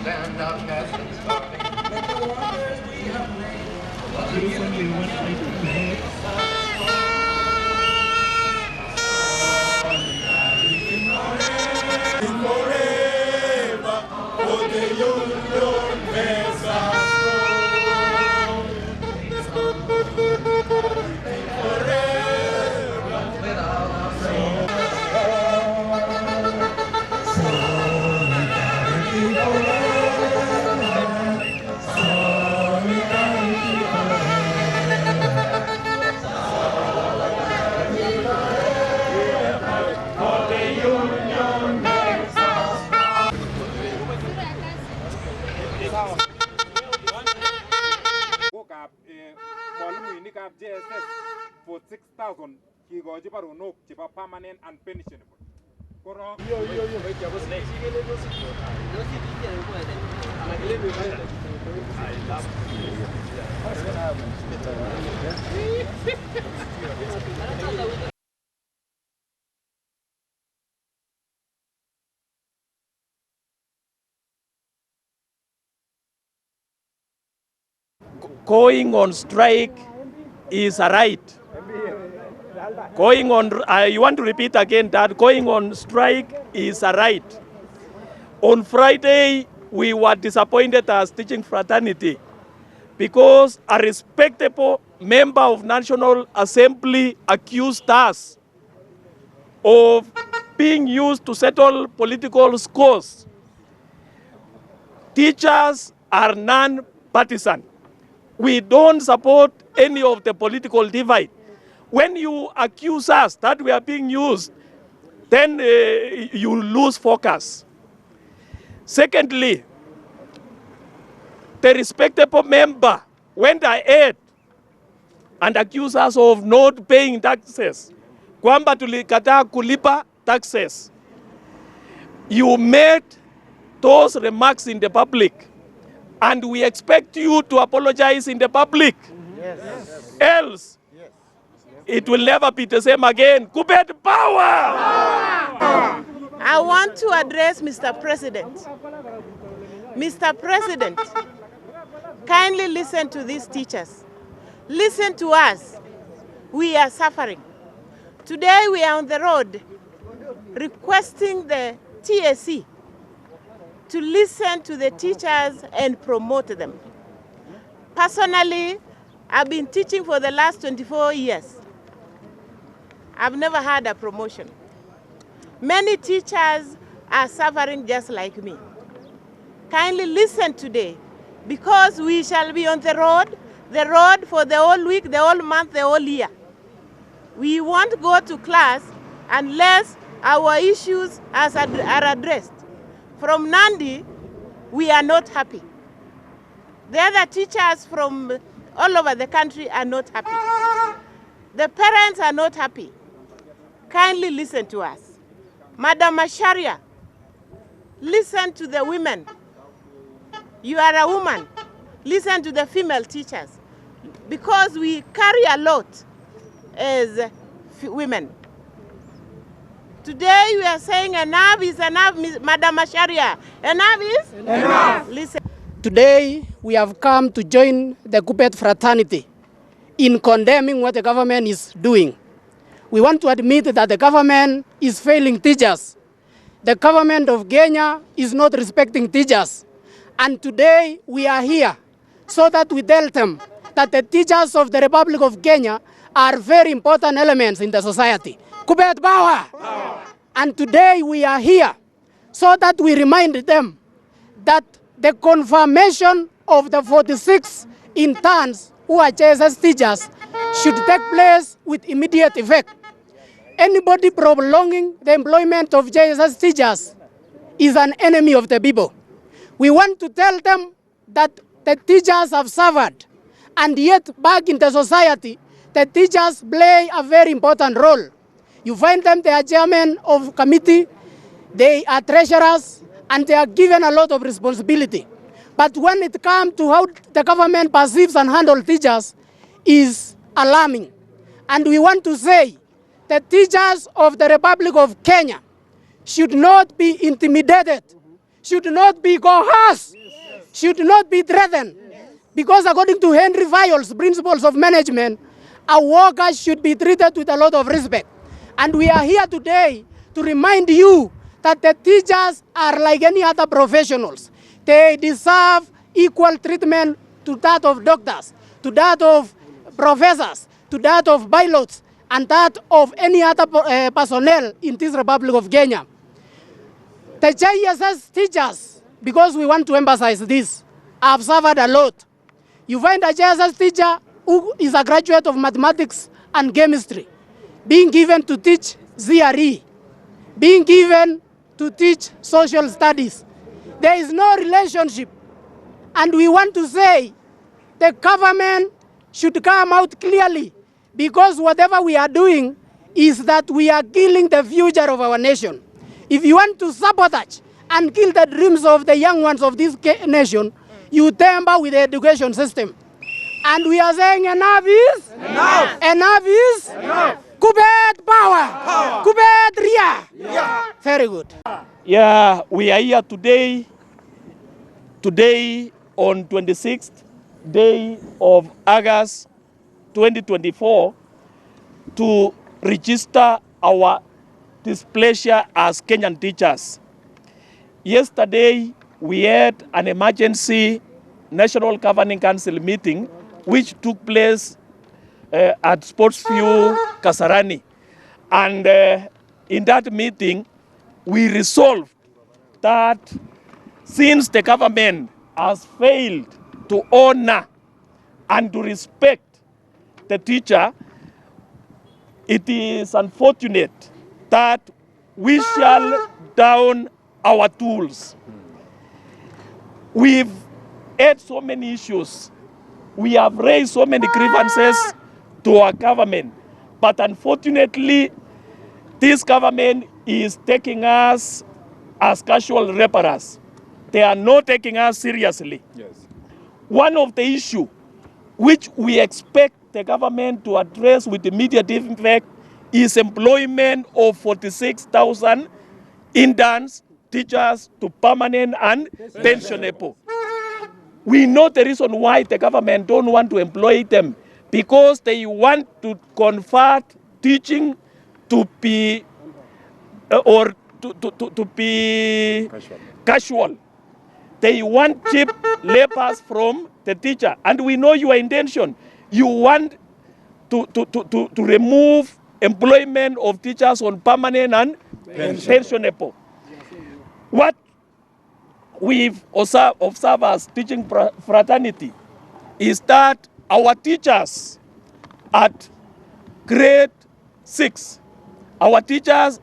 stand outcast and starving. Let the wonders we have made. Forever, for the union makes us strong. Forever, without our solidarity forever, solidarity forever, for the union makes us mwalimuinikab JSS for 6,000 kikochi baronok chebo permanent and pensionable. Korok going on strike is a right. You want to repeat again that going on strike is a right. On Friday, we were disappointed as teaching fraternity because a respectable member of National Assembly accused us of being used to settle political scores. Teachers are non-partisan. We don't support any of the political divide. When you accuse us that we are being used, then you lose focus. Secondly, the respectable member went ahead and accused us of not paying taxes. Kwamba tulikataa kulipa taxes. You made those remarks in the public, and we expect you to apologize in the public. Yes. Else, it will never be the same again. Kubet power! I want to address Mr. President. Mr. President, kindly listen to these teachers. Listen to us. We are suffering. Today we are on the road requesting the TSC to listen to the teachers and promote them. Personally, I've been teaching for the last 24 years. I've never had a promotion. Many teachers are suffering just like me. Kindly listen today, because we shall be on the road for the whole week, the whole month, the whole year. We won't go to class unless our issues are addressed. From Nandi, we are not happy. The other teachers from all over the country are not happy. The parents are not happy. Kindly listen to us. Madam Masharia, listen to the women. You are a woman. Listen to the female teachers, because we carry a lot as women. Today we are saying enough is enough, Madam Masharia. Enough is enough. Listen. Today we have come to join the Kupet fraternity in condemning what the government is doing. We want to admit that the government is failing teachers. The government of Kenya is not respecting teachers. And today we are here so that we tell them that the teachers of the Republic of Kenya are very important elements in the society. Kubet power! And today we are here so that we remind them that the confirmation of the 46 interns who are JSS teachers should take place with immediate effect. Anybody prolonging the employment of JSS teachers is an enemy of the people. We want to tell them that the teachers have suffered, and yet back in the society, the teachers play a very important role. You find them, they are chairmen of committee, they are treasurers, and they are given a lot of responsibility. But when it comes to how the government perceives and handles teachers, is alarming. And we want to say that teachers of the Republic of Kenya should not be intimidated, should not be coerced, should not be threatened. Because according to Henry Fayol's principles of management, a worker should be treated with a lot of respect. And we are here today to remind you that the teachers are like any other professionals. They deserve equal treatment to that of doctors, to that of professors, to that of pilots, and that of any other personnel in this Republic of Kenya. The JSS teachers, because we want to emphasize this, have suffered a lot. You find a JSS teacher who is a graduate of mathematics and chemistry, being given to teach CRE, being given to teach social studies. There is no relationship. And we want to say the government should come out clearly, because whatever we are doing is that we are killing the future of our nation. If you want to sabotage and kill the dreams of the young ones of this nation, you tamper with the education system. And we are saying enough is enough. Enough is enough. Kubet power. Kubet ria. Yeah. Very good. Yeah, we are here today on 26th day of August 2024 to register our displeasure as Kenyan teachers. Yesterday, we had an emergency National Governing Council meeting which took place at Sportsview, Kasarani. And in that meeting, we resolved that since the government has failed to honor and to respect the teacher, it is unfortunate that we shall down our tools. We've had so many issues. We have raised so many grievances to our government. But unfortunately, this government is taking us as casual reparers. They are not taking us seriously. Yes. One of the issues which we expect the government to address with immediate effect is employment of 46,000 interns, teachers to permanent and pensionable. We know the reason why the government don't want to employ them, because they want to convert teaching to be to be casual. They want cheap laborers from the teacher, and we know your intention. You want to remove employment of teachers on permanent and pensionable. What we've observed as teaching fraternity is that our teachers at grade 6, our teachers,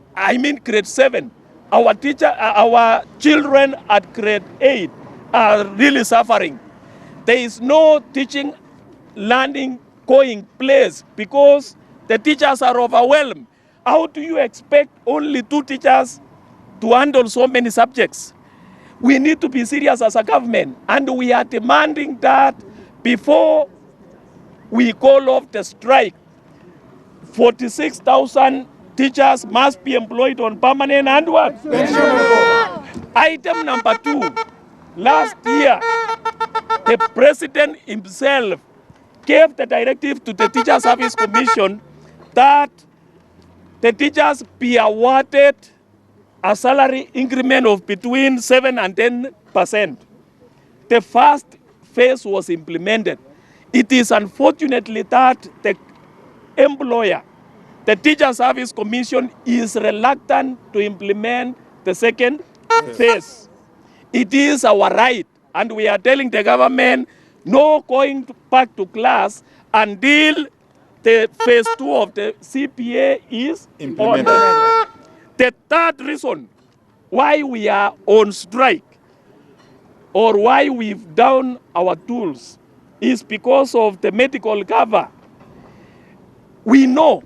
grade 7, our children at grade 8 are really suffering. There is no teaching, learning, going place because the teachers are overwhelmed. How do you expect only 2 teachers to handle so many subjects? We need to be serious as a government, and we are demanding that before we call off the strike, 46,000 teachers must be employed on permanent and what? Item number 2, last year, the president himself gave the directive to the Teacher Service Commission that the teachers be awarded a salary increment of between 7 and 10%. The first phase was implemented. It is unfortunately that the employer, the Teacher Service Commission, is reluctant to implement the second phase. It is our right, and we are telling the government no going back to class until the phase 2 of the CPA is implemented. The third reason why we are on strike or why we've down our tools is because of the medical cover. We know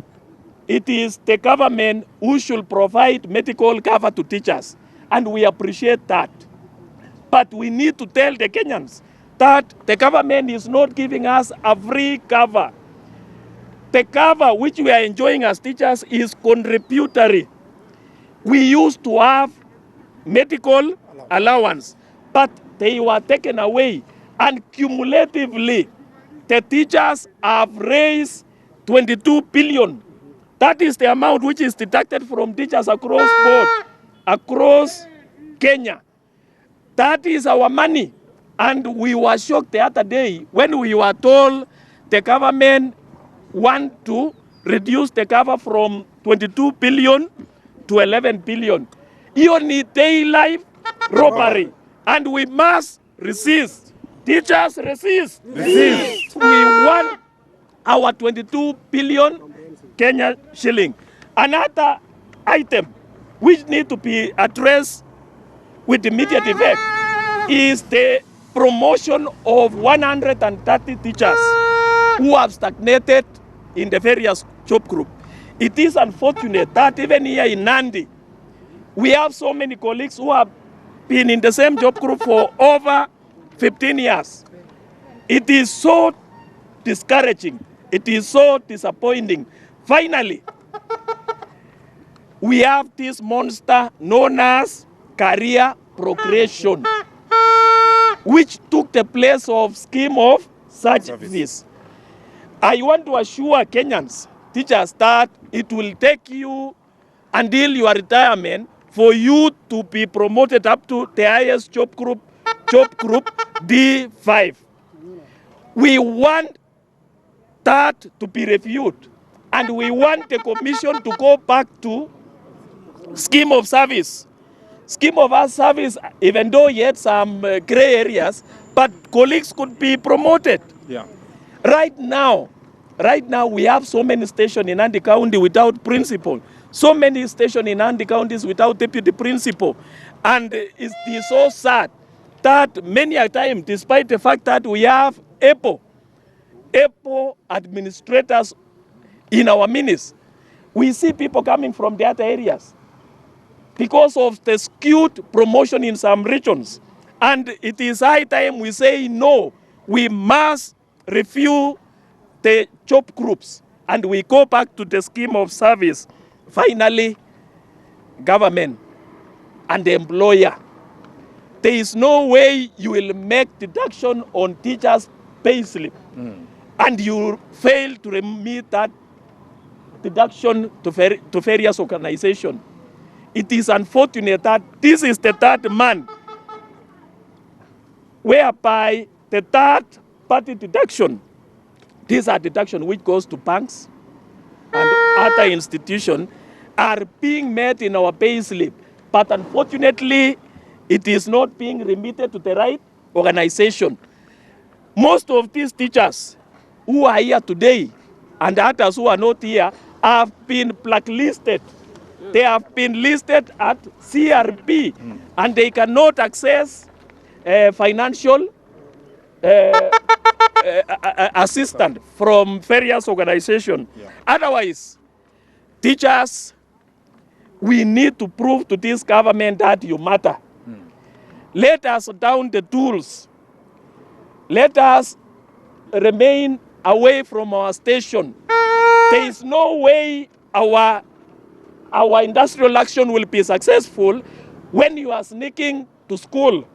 it is the government who should provide medical cover to teachers, and we appreciate that. But we need to tell the Kenyans that the government is not giving us a free cover. The cover which we are enjoying as teachers is contributory. We used to have medical allowance, but they were taken away. And cumulatively, the teachers have raised 22 billion. That is the amount which is deducted from teachers across board, across Kenya. That is our money. And we were shocked the other day when we were told the government want to reduce the cover from 22 billion to 11 billion. Hiyo ni daylight robbery. And we must resist. Teachers resist. Resist. We want our 22 billion Kenya shilling. Another item which need to be addressed with immediate effect is the promotion of 130 teachers who have stagnated in the various job groups. It is unfortunate that even here in Nandi, we have so many colleagues who have been in the same job group for over 15 years. It is so discouraging. It is so disappointing. Finally, we have this monster known as career progression, which took the place of scheme of service. I want to assure Kenyans, teachers, that it will take you until your retirement for you to be promoted up to the highest job group D5. We want that to be reviewed, and we want the commission to go back to scheme of service. Scheme of service, even though yet some gray areas, but colleagues could be promoted. Yeah. Right now, we have so many stations in Nandi County without principal. So many stations in Nandi counties without deputy principal. And it is so sad that many a time, despite the fact that we have EPO administrators in our minis, we see people coming from the other areas because of the skewed promotion in some regions. And it is high time we say no, we must review the job groups and we go back to the scheme of service. Finally, government and the employer. There is no way you will make deduction on teachers' pay slip and you fail to remit that deduction to various organizations. It is unfortunate that this is the third month whereby the third party deduction, these are deductions which goes to banks and other institutions, are being made in our pay slip. But unfortunately, it is not being remitted to the right organization. Most of these teachers who are here today and others who are not here have been blacklisted. They have been listed at CRB and they cannot access financial assistance from various organizations. Yeah. Otherwise, teachers, we need to prove to this government that you matter. Let us down the tools. Let us remain away from our station. There is no way our industrial action will be successful when you are sneaking to school.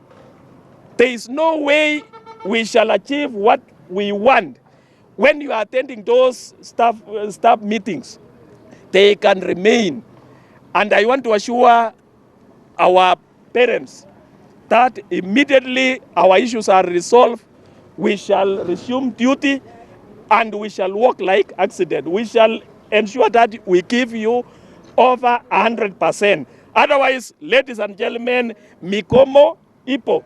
There is no way we shall achieve what we want when you are attending those staff meetings. They can remain. And I want to assure our parents that immediately our issues are resolved, we shall resume duty and we shall work like accident. We shall ensure that we give you over 100%. Otherwise, ladies and gentlemen, mikomo ipo.